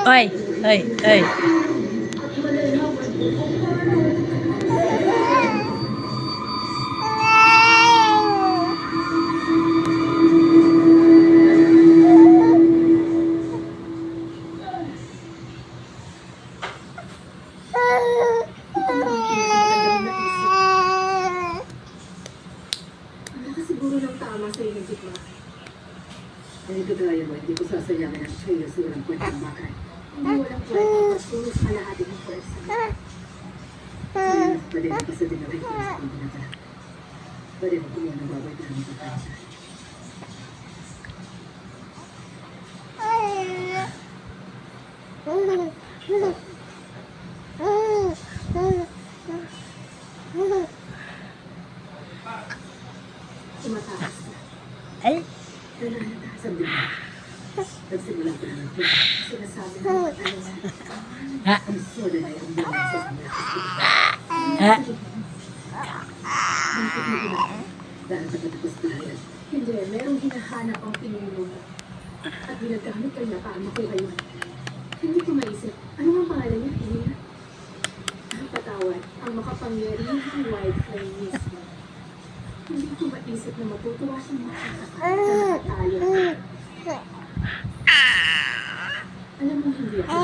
Ay, ay, ay. Siguro lang tama sa iyo, di ba? Ay, kagaya mo, hindi ko sasayangin ang sa'yo sa walang kwentang bagay. Hindi walang kwentang pagsulos sa lahat ng pwersa. Sa'yo, pwede na kasi din ang request kung pinagala. Pwede mo kumuha ng babay na ng pagkaisa. Tumatakas na. Ay. Nananatasan din mo. Nagsimula ko naman ito. Sinasabi mo ang ano na. Ha? Ang soda na yung mga sa mga. Ha? Bakit mo ginagawa? Dahil pagkatapos tayo. Hindi, merong hinahanap ang pinuno mo. At ginagamit kayo na para makuha yun. Hindi ko maisip. Ano ang pangalan niya, Pia? Ang patawad, ang makapangyarihang white flame mismo. Hindi ko maisip na matutuwa siyang makakatayo. Alam mo, hindi ako.